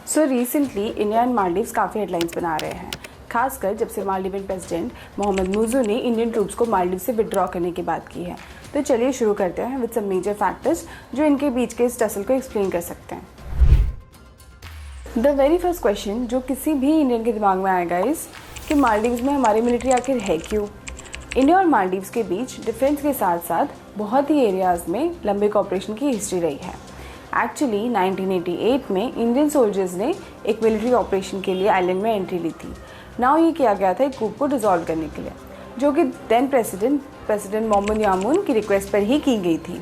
So recently India and Maldives काफ़ी headlines बना रहे हैं, खासकर जब से मालदीवियन प्रेसिडेंट मोहम्मद मुज़ू ने इंडियन ट्रूप्स को मालदीव से विड्रॉ करने की बात की है। तो चलिए शुरू करते हैं विद सम मेजर फैक्टर्स जो इनके बीच के इस टसल को एक्सप्लेन कर सकते हैं। द वेरी फर्स्ट क्वेश्चन जो किसी भी इंडियन के दिमाग में आएगा इस कि मालदीव्स में हमारी मिलिट्री आखिर है क्यों। इंडिया और मालदीव्स के बीच डिफेंस के साथ साथ बहुत ही एरियाज़ में लंबे कॉपरेशन की हिस्ट्री रही है। एक्चुअली 1988 में इंडियन सोल्जर्स ने एक मिलिट्री ऑपरेशन के लिए आइलैंड में एंट्री ली थी। नाउ ये किया गया था एक कूप को डिसॉल्व करने के लिए, जो कि देन प्रेसिडेंट मोहम्मद यामून की रिक्वेस्ट पर ही की गई थी।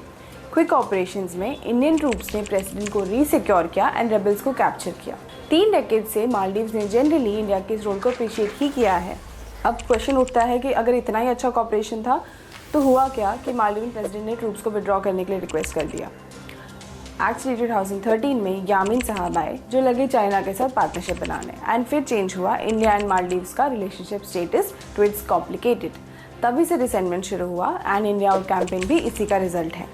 क्विक ऑपरेशंस में इंडियन ट्रूप्स ने प्रेसिडेंट को रीसिक्योर किया एंड रेबल्स को कैप्चर किया। 3 डेकेड से मालदीव्स ने जनरली इंडिया के इस रोल को अप्रिशिएट ही किया है। अब क्वेश्चन उठता है कि अगर इतना ही अच्छा कॉपरेशन था तो हुआ क्या कि मालदीवियन प्रेसिडेंट ने ट्रूप्स को विड्रॉ करने के लिए रिक्वेस्ट कर दिया। एक्चुअली 2013 में यामीन साहब आए जो लगे चाइना के साथ पार्टनरशिप बनाने, एंड फिर चेंज हुआ इंडिया एंड मालदीव्स का relationship status to it's complicated. तभी से रिसेंटमेंट शुरू हुआ एंड इंडिया आउट कैंपेन भी इसी का रिजल्ट है।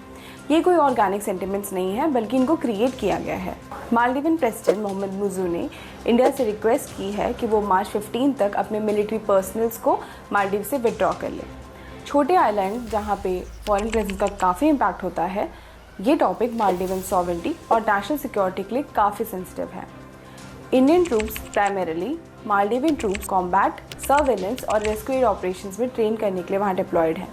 ये कोई ऑर्गेनिक सेंटिमेंट्स नहीं है बल्कि इनको क्रिएट किया गया है। मालदीवियन प्रेसिडेंट मोहम्मद मुज़ू ने इंडिया से रिक्वेस्ट की है कि वो मार्च 15 तक अपने मिलिट्री पर्सनल्स को मालदीव से विड्रॉ कर ले। छोटे आइलैंड जहाँ पे फॉरेन प्रेजेंस का काफ़ी इम्पैक्ट होता है, ये टॉपिक मालदीवियन सॉवरेनिटी और नेशनल सिक्योरिटी के लिए काफ़ी सेंसिटिव है। Indian troops primarily Maldivian troops combat, surveillance और रेस्क्यू ऑपरेशंस में ट्रेन करने के लिए वहाँ डिप्लॉयड है।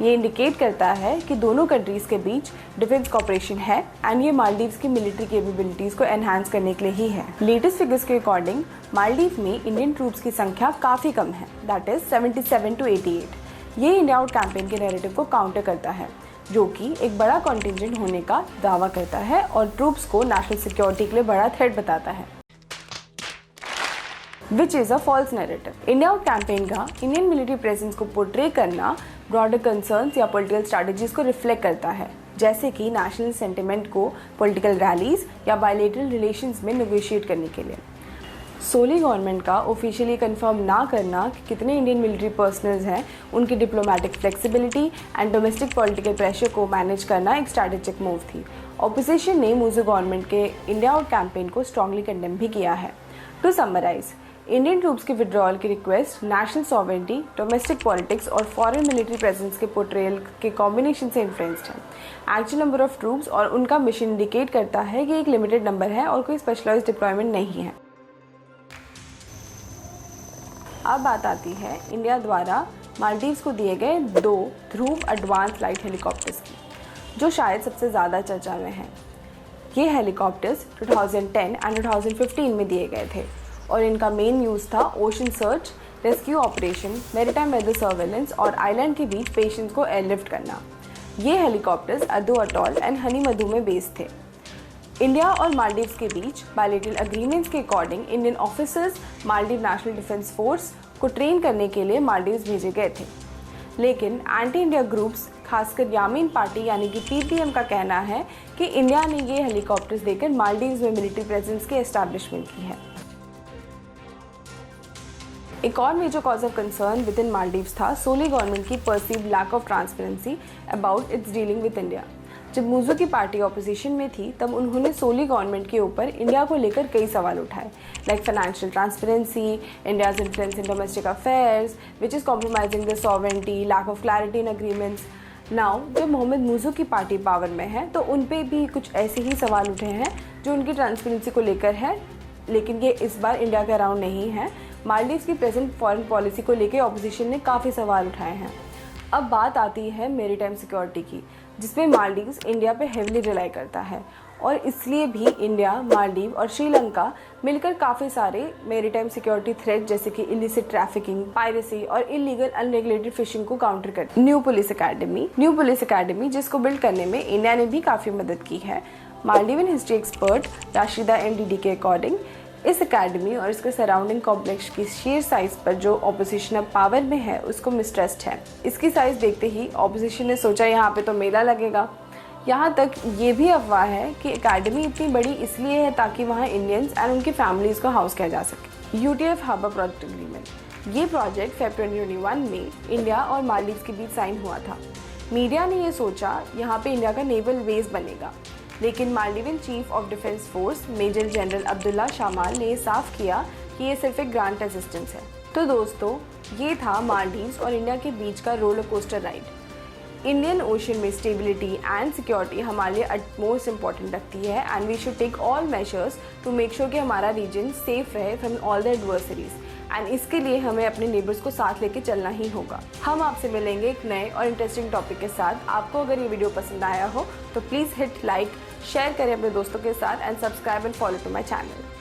ये इंडिकेट करता है कि दोनों कंट्रीज़ के बीच डिफेंस कॉपरेशन है एंड ये मालदीव्स की मिलिट्री कैपेबिलिटीज़ को एनहांस करने के लिए ही है। लेटेस्ट फिगर्स के अकॉर्डिंग मालदीव में इंडियन ट्रूप्स की संख्या काफ़ी कम है, दैट इज़ 77 to 88। ये इंडिया आउट कैंपेन के नैरेटिव को काउंटर करता है, जो कि एक बड़ा कॉन्टिंजेंट होने का दावा करता है और ट्रूप्स को नेशनल सिक्योरिटी के लिए बड़ा थ्रेट बताता है, which is a false narrative. India out campaign का इंडियन मिलिट्री प्रेजेंस को पोर्ट्रे करना ब्रॉडर कंसर्न्स या पॉलिटिकल स्ट्रैटेजीज को रिफ्लेक्ट करता है, जैसे कि नेशनल सेंटिमेंट को पॉलिटिकल रैलीज या बायलैटरल रिलेशंस में नेगोशिएट करने के लिए। सोली गवर्नमेंट का ऑफिशियली कंफर्म ना करना कि कितने इंडियन मिलिट्री पर्सनल्स हैं, उनकी diplomatic flexibility and domestic political pressure को मैनेज करना एक स्ट्रैटेजिक मूव थी। ऑपोजिशन ने मुज़ू गवर्नमेंट के इंडिया आउट कैंपेन को स्ट्रांगली कंडेम भी किया है। टू समराइज, इंडियन ट्रूप्स के विड्रॉल की request national sovereignty, domestic politics और फॉरेन मिलिट्री प्रेजेंस के पोर्ट्रेयल के कॉम्बिनेशन से इन्फ्लुएंस्ड है। एक्चुअल नंबर ऑफ ट्रूप्स और उनका मिशन इंडिकेट करता है कि एक लिमिटेड नंबर है और कोई स्पेशलाइज्ड डिप्लॉयमेंट नहीं है। अब बात आती है इंडिया द्वारा मालदीव्स को दिए गए 2 ध्रुव एडवांस लाइट हेलीकॉप्टर्स की, जो शायद सबसे ज़्यादा चर्चा में हैं। ये हेलीकॉप्टर्स 2010 एंड 2015 में दिए गए थे और इनका मेन यूज़ था ocean search, rescue operation, maritime weather surveillance और आइलैंड के बीच पेशेंट्स को एयरलिफ्ट करना। ये हेलीकॉप्टर्स अदो अटॉल एंड हनी मधु में बेस्ड थे। इंडिया और मालदीव्स के बीच बायलैटरल एग्रीमेंट्स के according Indian officers Maldives national defence force को ट्रेन करने के लिए मालदीव्स भेजे गए थे, लेकिन एंटी इंडिया ग्रुप्स खासकर यामीन पार्टी यानी कि पीपीएम का कहना है कि इंडिया ने ये हेलीकॉप्टर्स देकर मालदीव्स में मिलिट्री प्रेजेंस की एस्टैब्लिशमेंट की है। एक और major cause of concern within Maldives था सोली गवर्नमेंट की perceived lack of transparency about its dealing with India. जब मुज़ू की पार्टी ऑपोजिशन में थी तब उन्होंने सोली गवर्नमेंट के ऊपर इंडिया को लेकर कई सवाल उठाए, like financial transparency, India's influence in domestic affairs which is compromising the sovereignty, lack of clarity in agreements. Now जब मोहम्मद मुज़ू की पार्टी पावर में है तो उन पे भी कुछ ऐसे ही सवाल उठे हैं जो उनकी ट्रांसपेरेंसी को लेकर है, लेकिन ये इस बार इंडिया के अराउंड नहीं है। मालदीव्स की प्रेजेंट फॉरेन पॉलिसी को लेकर ऑपोजिशन ने काफ़ी सवाल उठाए हैं। अब बात आती है मैरीटाइम सिक्योरिटी की, जिसमें मालदीव्स इंडिया पे हेविली रिलाई करता है और इसलिए भी इंडिया, मालदीव और श्रीलंका मिलकर काफ़ी सारे मैरीटाइम सिक्योरिटी थ्रेट जैसे कि इलिसिट ट्रैफिकिंग, पायरेसी और इलीगल अनरेगुलेटेड फिशिंग को काउंटर करते हैं। न्यू पुलिस एकेडमी जिसको बिल्ड करने में इंडिया ने भी काफ़ी मदद की है। Maldivian history expert Rashida MDD के अकॉर्डिंग इस एकेडमी और इसके सराउंडिंग कॉम्प्लेक्स की शेयर साइज पर जो ऑपोजिशन अब पावर में है उसको मिसट्रस्ट है। इसकी साइज देखते ही ऑपोजिशन ने सोचा यहाँ पे तो मेला लगेगा। यहाँ तक ये भी अफवाह है कि एकेडमी इतनी बड़ी इसलिए है ताकि वहाँ इंडियंस एंड उनकी फैमिलीज़ को हाउस किया जा सके। UTF हार्बर प्रोजेक्ट एग्रीमेंट, ये प्रोजेक्ट February 2021 में इंडिया और मालदीव के बीच साइन हुआ था। मीडिया ने ये सोचा यहाँ पे इंडिया का नेवल बेस बनेगा, लेकिन Maldivian chief of defence force major general Abdulla Shamaal ने साफ किया कि ये सिर्फ एक ग्रांट असिस्टेंस है। तो दोस्तों, ये था मालदीव्स और इंडिया के बीच का roller coaster ride. Indian ocean में स्टेबिलिटी एंड सिक्योरिटी हमारे लिए अटमोस्ट इम्पॉर्टेंट रखती है and we should take all measures to make sure कि हमारा रीजन सेफ रहे from all the adversaries and इसके लिए हमें अपने नेबर्स को साथ लेके चलना ही होगा। हम आपसे मिलेंगे एक नए और इंटरेस्टिंग टॉपिक के साथ। आपको अगर ये वीडियो पसंद आया हो तो प्लीज़ हिट लाइक, शेयर करें अपने दोस्तों के साथ and subscribe and follow to my channel.